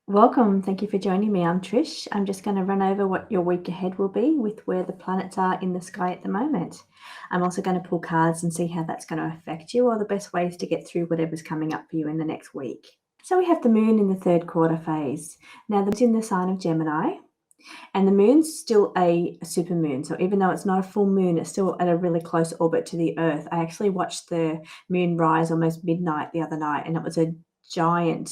Welcome. Thank you for joining me. I'm Trish. I'm just going to run over what your week ahead will be with where the planets are in the sky at the moment. I'm also going to pull cards and see how that's going to affect you or the best ways to get through whatever's coming up for you in the next week. So we have the moon in the third quarter phase. Now, the moon's in the sign of Gemini, and the moon's still a super moon. So even though it's not a full moon, it's still at a really close orbit to the Earth. I actually watched the moon rise almost midnight the other night, and it was a giant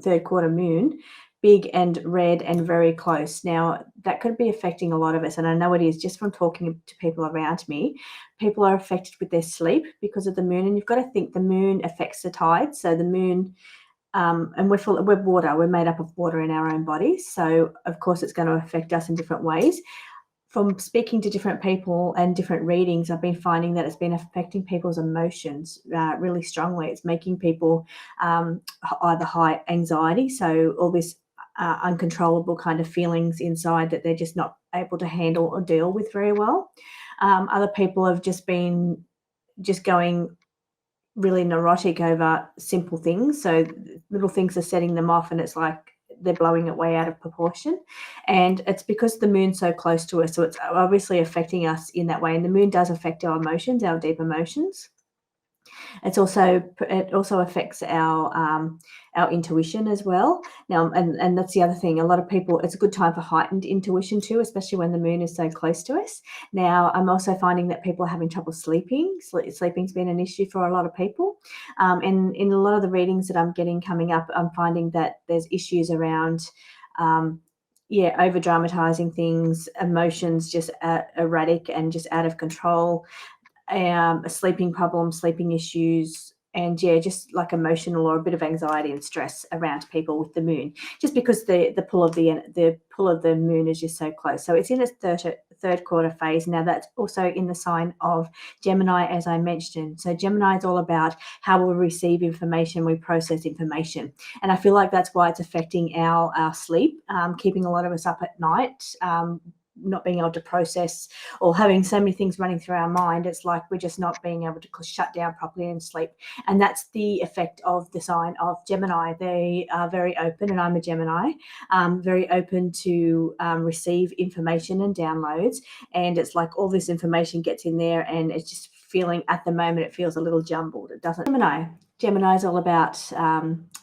third quarter moon, big and red and very close. Now, that could be affecting a lot of us, and I know it is just from talking to people around me. People are affected with their sleep because of the moon, and you've got to think the moon affects the tides. So the moon and we're water. We're made up of water in our own bodies. So, of course, it's going to affect us in different ways. From speaking to different people and different readings, I've been finding that it's been affecting people's emotions really strongly. It's making people either high anxiety, so all this uncontrollable kind of feelings inside that they're just not able to handle or deal with very well. Other people have just been going really neurotic over simple things. So little things are setting them off, and it's like they're blowing it way out of proportion. And it's because the moon's so close to us. So it's obviously affecting us in that way. And the moon does affect our emotions, our deep emotions. It also affects our intuition as well. Now, and that's the other thing. A lot of people, it's a good time for heightened intuition too, especially when the moon is so close to us. Now, I'm also finding that people are having trouble sleeping. Sleeping's been an issue for a lot of people. And in a lot of the readings that I'm getting coming up, I'm finding that there's issues around over dramatizing things, emotions just erratic and just out of control, sleeping problems, sleeping issues, and just like emotional or a bit of anxiety and stress around people with the moon, just because the pull of the moon is just so close. So it's in its third quarter phase. Now that's also in the sign of Gemini, as I mentioned. So Gemini is all about how we receive information, we process information, and I feel like that's why it's affecting our sleep, keeping a lot of us up at night. Not being able to process or having so many things running through our mind, it's like we're just not being able to shut down properly and sleep. And that's the effect of the sign of Gemini. They are very open, and I'm a Gemini, very open to receive information and downloads. And it's like all this information gets in there, and it's just feeling, at the moment, it feels a little jumbled. It doesn't. Gemini is all about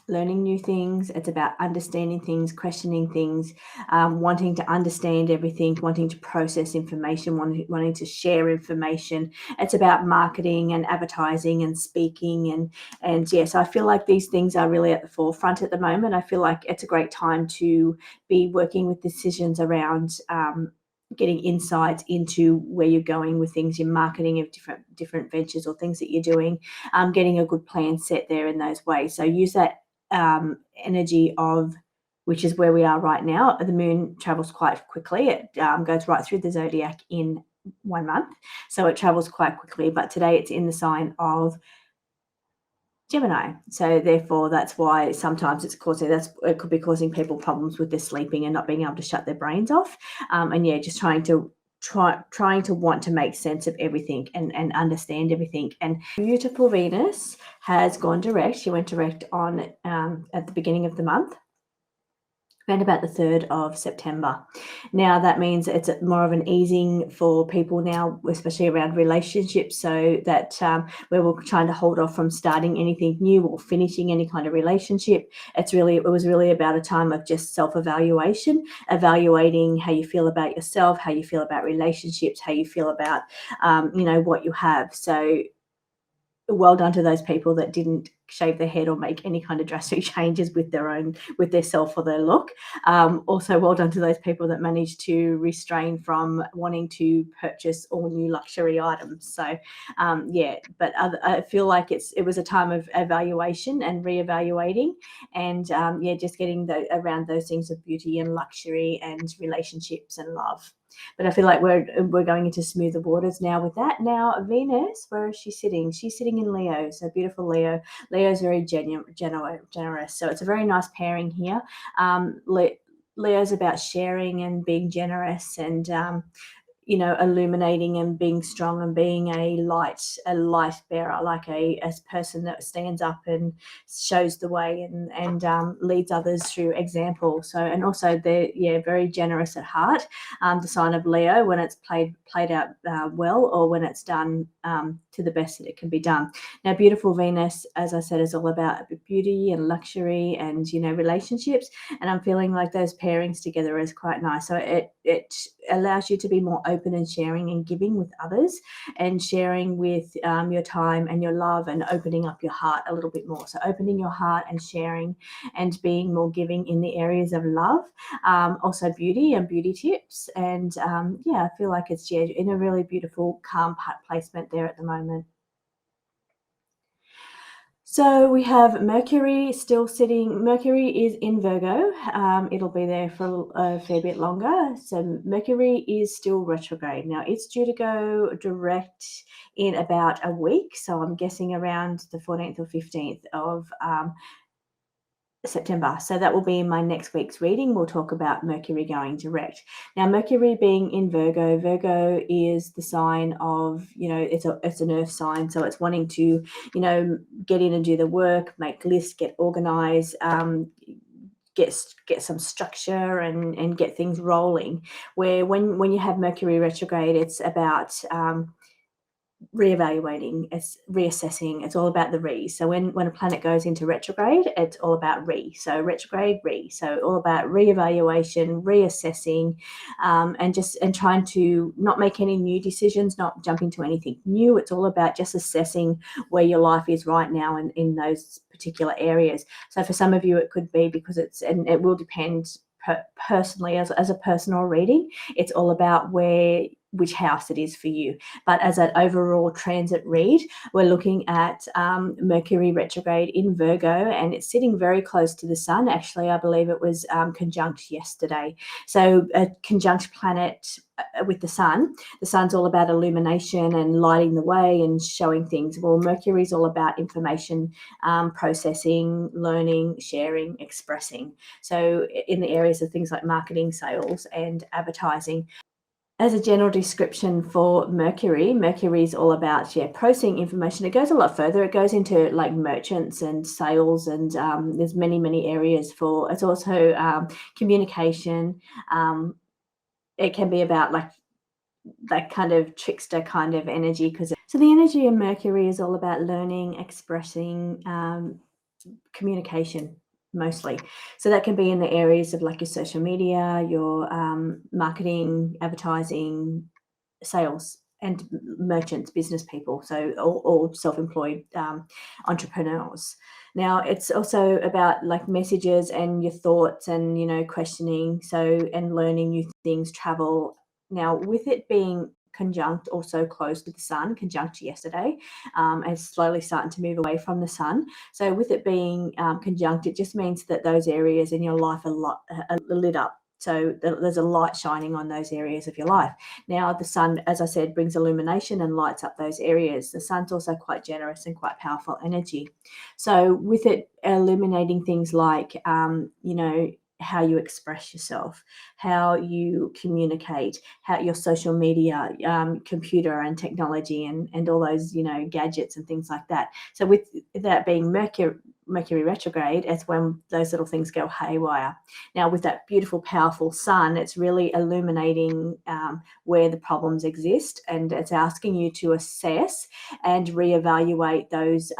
learning new things. It's about understanding things, questioning things, wanting to understand everything, wanting to process information, wanting to share information. It's about marketing and advertising and speaking, and yes, I feel like these things are really at the forefront at the moment. I feel like it's a great time to be working with decisions around getting insights into where you're going with things, your marketing of different ventures or things that you're doing, getting a good plan set there in those ways. So use that energy of, which is where we are right now. The moon travels quite quickly. It goes right through the zodiac in 1 month, so it travels quite quickly. But today it's in the sign of Gemini. So therefore, that's why sometimes it could be causing people problems with their sleeping and not being able to shut their brains off. Just trying to want to make sense of everything and understand everything. And beautiful Venus has gone direct. She went direct on at the beginning of the month, around about the 3rd of September. Now that means it's more of an easing for people now, especially around relationships, so that where we're trying to hold off from starting anything new or finishing any kind of relationship. It was really about a time of just self-evaluation, evaluating how you feel about yourself, how you feel about relationships, how you feel about what you have. So well done to those people that didn't shave their head or make any kind of drastic changes with their self or their look. Also, well done to those people that managed to restrain from wanting to purchase all new luxury items. So, but I feel like it was a time of evaluation and reevaluating, and just getting around those things of beauty and luxury and relationships and love. But I feel like we're going into smoother waters now with that. Now, Venus, where is she sitting? She's sitting in Leo, so beautiful Leo. Leo's very generous, so it's a very nice pairing here. Leo's about sharing and being generous, and illuminating and being strong and being a light bearer, like a person that stands up and shows the way and leads others through example. So, and also they're very generous at heart. The sign of Leo, when it's played out well, or when it's done to the best that it can be done. Now, beautiful Venus, as I said, is all about beauty and luxury and relationships. And I'm feeling like those pairings together is quite nice. So it allows you to be more open and sharing and giving with others, and sharing with your time and your love, and opening up your heart a little bit more. So opening your heart and sharing and being more giving in the areas of love, also beauty and beauty tips. And I feel like it's in a really beautiful calm placement there at the moment. So we have Mercury still sitting. Mercury is in Virgo. It'll be there for a fair bit longer. So Mercury is still retrograde. Now it's due to go direct in about a week. So I'm guessing around the 14th or 15th of September. So that will be in my next week's reading. We'll talk about Mercury going direct. Now, Mercury being in Virgo, Virgo is the sign of, it's an earth sign. So it's wanting to, get in and do the work, make lists, get organized, get some structure and get things rolling. Where when you have Mercury retrograde, it's about reevaluating, it's reassessing, it's all about the re. So when a planet goes into retrograde, it's all about re. So retrograde, re. So all about reevaluation, reassessing, and trying to not make any new decisions, not jump into anything new. It's all about just assessing where your life is right now in those particular areas. So for some of you, it could be because and it will depend personally as a personal reading. It's all about which house it is for you. But as an overall transit read, we're looking at Mercury retrograde in Virgo, and it's sitting very close to the sun. Actually, I believe it was conjunct yesterday. So a conjunct planet with the sun. The sun's all about illumination and lighting the way and showing things. Well, Mercury's all about information, processing, learning, sharing, expressing. So in the areas of things like marketing, sales, and advertising. As a general description for Mercury, Mercury is all about processing information. It goes a lot further. It goes into like merchants and sales, and there's many areas for. It's also communication. It can be about like that kind of trickster kind of energy, so the energy of Mercury is all about learning, expressing, communication mostly. So that can be in the areas of like your social media, your marketing, advertising, sales, and merchants, business people. So all self-employed entrepreneurs. Now it's also about like messages and your thoughts and questioning, and learning new things, travel. Now with it being conjunct, also close to the sun, conjunct yesterday, and slowly starting to move away from the sun. So with it being conjunct, it just means that those areas in your life are lit up. So there's a light shining on those areas of your life. Now, the sun, as I said, brings illumination and lights up those areas. The sun's also quite generous and quite powerful energy. So with it illuminating things like, how you express yourself, how you communicate, how your social media, computer and technology and all those, gadgets and things like that. So with that being Mercury retrograde, it's when those little things go haywire. Now with that beautiful, powerful sun, it's really illuminating where the problems exist, and it's asking you to assess and reevaluate those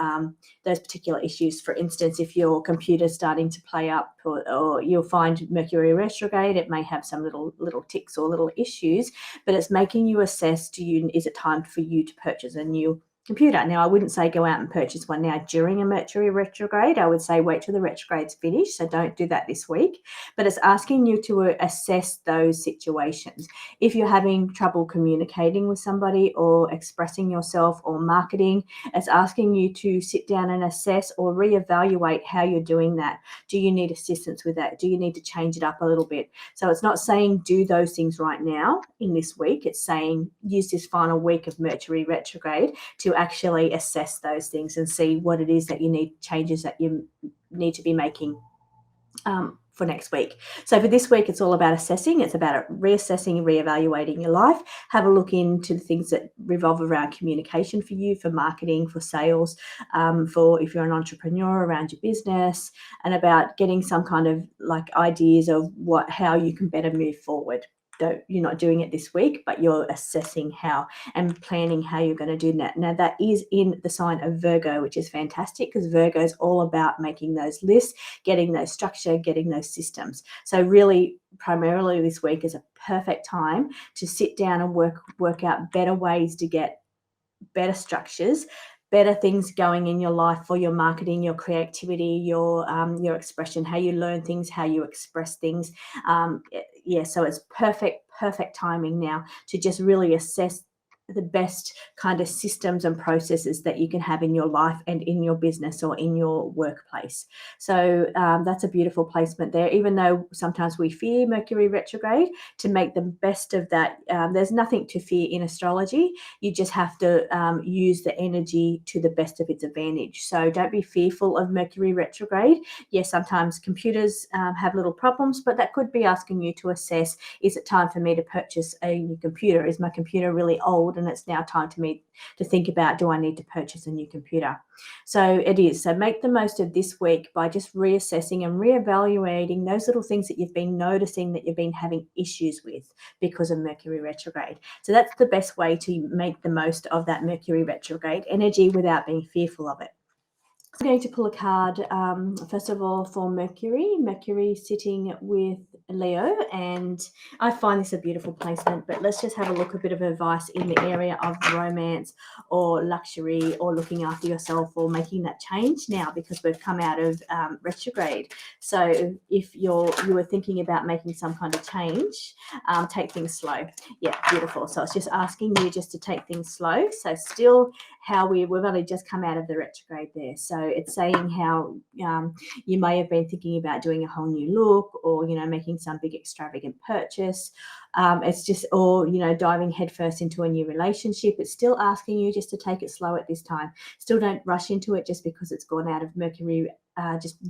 particular issues. For instance, if your computer's starting to play up, or you'll find Mercury retrograde, it may have some little ticks or little issues, but it's making you assess, is it time for you to purchase a new computer? Now, I wouldn't say go out and purchase one now during a Mercury retrograde. I would say wait till the retrograde's finished, so don't do that this week. But it's asking you to assess those situations. If you're having trouble communicating with somebody or expressing yourself or marketing, it's asking you to sit down and assess or reevaluate how you're doing that. Do you need assistance with that? Do you need to change it up a little bit? So it's not saying do those things right now in this week. It's saying use this final week of Mercury retrograde to actually assess those things and see what it is that you need, changes that you need to be making. for next week. So for this week, it's all about assessing. It's about reassessing, reevaluating your life. Have a look into the things that revolve around communication for you, for marketing, for sales, for if you're an entrepreneur, around your business, and about getting some kind of like ideas of how you can better move forward. You're not doing it this week, but you're assessing how and planning how you're going to do that. Now, that is in the sign of Virgo, which is fantastic because Virgo is all about making those lists, getting those structure, getting those systems. So really, primarily this week is a perfect time to sit down and work out better ways to get better structures, better things going in your life for your marketing, your creativity, your expression, how you learn things, how you express things. So it's perfect timing now to just really assess the best kind of systems and processes that you can have in your life and in your business or in your workplace. So that's a beautiful placement there, even though sometimes we fear Mercury retrograde. To make the best of that, there's nothing to fear in astrology. You just have to use the energy to the best of its advantage. So don't be fearful of Mercury retrograde. Yes, sometimes computers have little problems, but that could be asking you to assess, is it time for me to purchase a new computer? Is my computer really old and it's now time to me to think about, do I need to purchase a new computer? So it is. So make the most of this week by just reassessing and reevaluating those little things that you've been noticing that you've been having issues with because of Mercury retrograde. So that's the best way to make the most of that Mercury retrograde energy without being fearful of it. I'm going to pull a card, first of all, for Mercury sitting with Leo, and I find this a beautiful placement, but let's just have a look, a bit of advice in the area of romance or luxury or looking after yourself or making that change now, because we've come out of retrograde. So if you were thinking about making some kind of change, take things slow. Yeah, beautiful. So it's just asking you just to take things slow. So still how we've only just come out of the retrograde there. So it's saying how you may have been thinking about doing a whole new look or, making some big extravagant purchase. It's just, or, diving headfirst into a new relationship. It's still asking you just to take it slow at this time. Still don't rush into it just because it's gone out of Mercury, just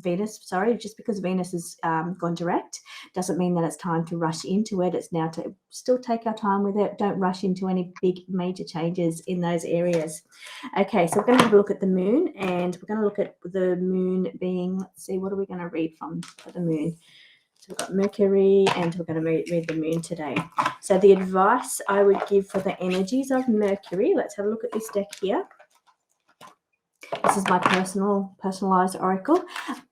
because Venus has gone direct doesn't mean that it's time to rush into it. It's now to still take our time with it. Don't rush into any big major changes in those areas. Okay, so we're going to have a look at the moon, and we're going to look at the moon being, let's see, what are we going to read from for the moon? So we've got Mercury, and we're going to read the moon today. So the advice I would give for the energies of Mercury, let's have a look at this deck here. This is my personalized oracle.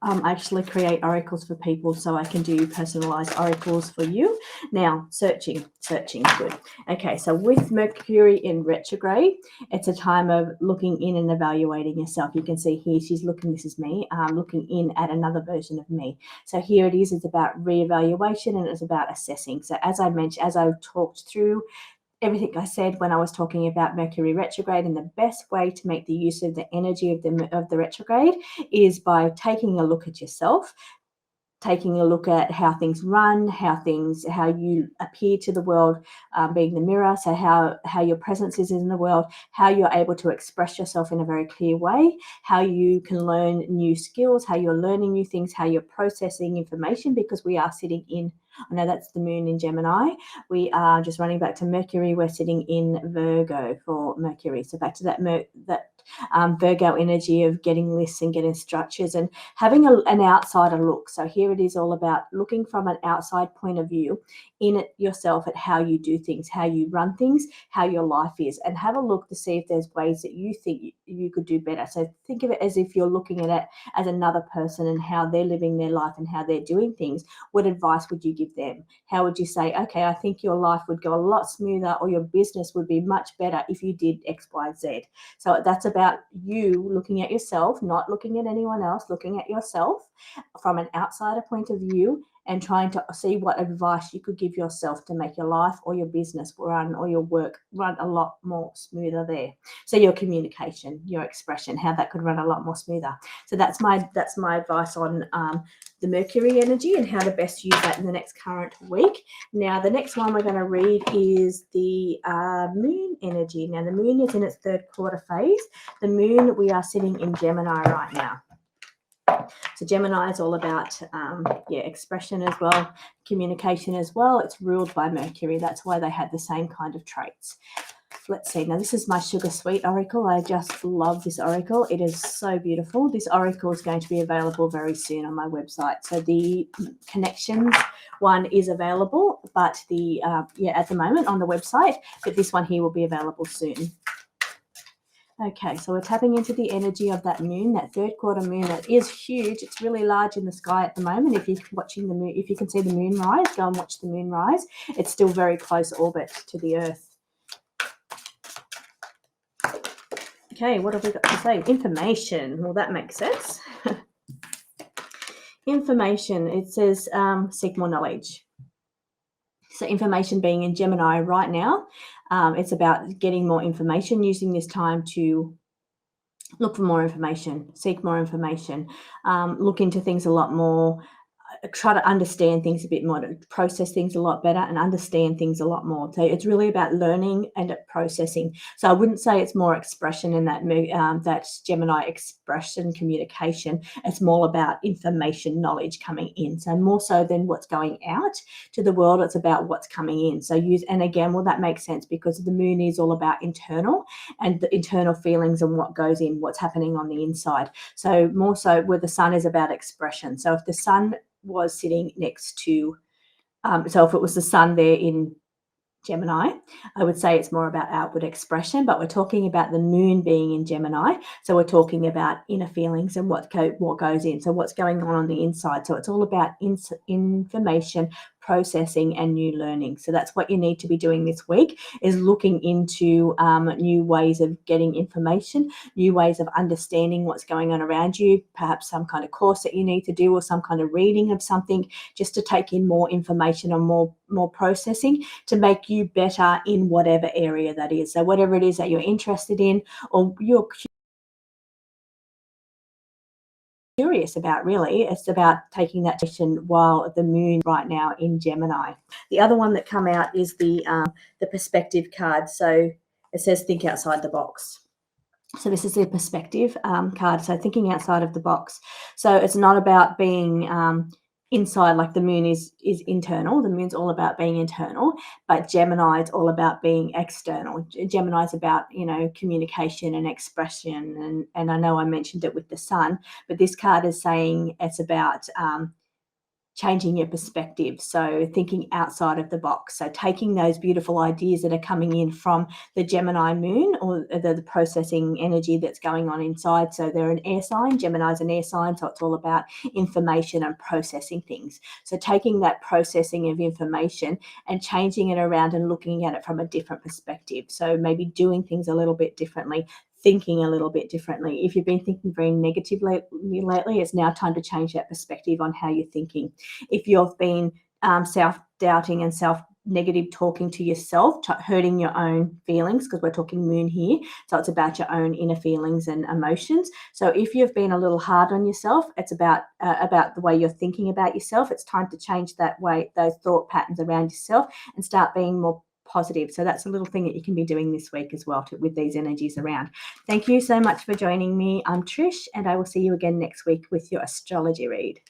I actually create oracles for people, so I can do personalized oracles for you. Now, searching, good. Okay, so with Mercury in retrograde, it's a time of looking in and evaluating yourself. You can see here, she's looking, this is me, looking in at another version of me. So here it is, it's about reevaluation and it's about assessing. So as I mentioned, as I talked through everything I said when I was talking about Mercury retrograde, and the best way to make the use of the energy of the retrograde is by taking a look at yourself, taking a look at how things run, how you appear to the world, being the mirror. So how your presence is in the world, how you're able to express yourself in a very clear way, how you can learn new skills, how you're learning new things, how you're processing information, because we are sitting in, I know that's the moon in Gemini. We are just running back to Mercury. We're sitting in Virgo for Mercury. So back to that Virgo energy of getting lists and getting structures and having an outsider look. So here it is all about looking from an outside point of view in it yourself at how you do things, how you run things, how your life is, and have a look to see if there's ways that you think you could do better. So think of it as if you're looking at it as another person and how they're living their life and how they're doing things. What advice would you give them? How would you say, okay, I think your life would go a lot smoother or your business would be much better if you did X, Y, Z. So that's about you looking at yourself, not looking at anyone else, looking at yourself from an outsider point of view and trying to see what advice you could give yourself to make your life or your business run or your work run a lot more smoother there. So your communication, your expression, how that could run a lot more smoother. So that's my advice on the Mercury energy and how to best use that in the next current week. Now, the next one we're going to read is the moon energy. Now, the moon is in its third quarter phase. The moon, we are sitting in Gemini right now. So Gemini is all about, expression as well, communication as well. It's ruled by Mercury. That's why they had the same kind of traits. Let's see. Now, this is my Sugar Sweet Oracle. I just love this Oracle. It is so beautiful. This Oracle is going to be available very soon on my website. So the Connections one is available, but at the moment on the website, but this one here will be available soon. Okay, so we're tapping into the energy of that moon, that third quarter moon. That is huge. It's really large in the sky at the moment. If you're watching the moon, if you can see the moon rise, go and watch the moon rise. It's still very close orbit to the Earth. Okay, what have we got to say? Information. Well, that makes sense. Information. It says seek more knowledge. So information being in Gemini right now, it's about getting more information, using this time to look for more information, seek more information, look into things a lot more, try to understand things a bit more, to process things a lot better and understand things a lot more. So it's really about learning and processing. So I wouldn't say it's more expression in that Gemini expression communication. It's more about information, knowledge coming in. So more so than what's going out to the world, it's about what's coming in. So and again, well, that makes sense because the moon is all about internal and the internal feelings and what goes in, what's happening on the inside. So more so where the sun is about expression. So if the sun was sitting next to, so if it was the sun there in Gemini, I would say it's more about outward expression, but we're talking about the moon being in Gemini. So we're talking about inner feelings and what goes in. So what's going on the inside. So it's all about information, processing and new learning. So that's what you need to be doing this week, is looking into new ways of getting information, new ways of understanding what's going on around you, perhaps some kind of course that you need to do or some kind of reading of something, just to take in more information or more processing to make you better in whatever area that is. So whatever it is that you're interested in or you're curious about, really, it's about taking that action while the moon right now in Gemini. The other one that come out is the perspective card. So it says think outside the box. So this is the perspective card. So thinking outside of the box. So it's not about being inside, like the moon is internal. The moon's all about being internal, but Gemini is all about being external. Gemini is about, communication and expression. And I know I mentioned it with the sun, but this card is saying it's about changing your perspective. So thinking outside of the box. So taking those beautiful ideas that are coming in from the Gemini moon or the processing energy that's going on inside. So they're an air sign. Gemini is an air sign. So it's all about information and processing things. So taking that processing of information and changing it around and looking at it from a different perspective. So maybe doing things a little bit differently, thinking a little bit differently. If you've been thinking very negatively lately, it's now time to change that perspective on how you're thinking. If you've been self-doubting and self-negative talking to yourself, hurting your own feelings, because we're talking moon here, so it's about your own inner feelings and emotions. So if you've been a little hard on yourself, it's about the way you're thinking about yourself. It's time to change that way, those thought patterns around yourself, and start being more positive. So that's a little thing that you can be doing this week as well with these energies around. Thank you so much for joining me. I'm Trish, and I will see you again next week with your astrology read.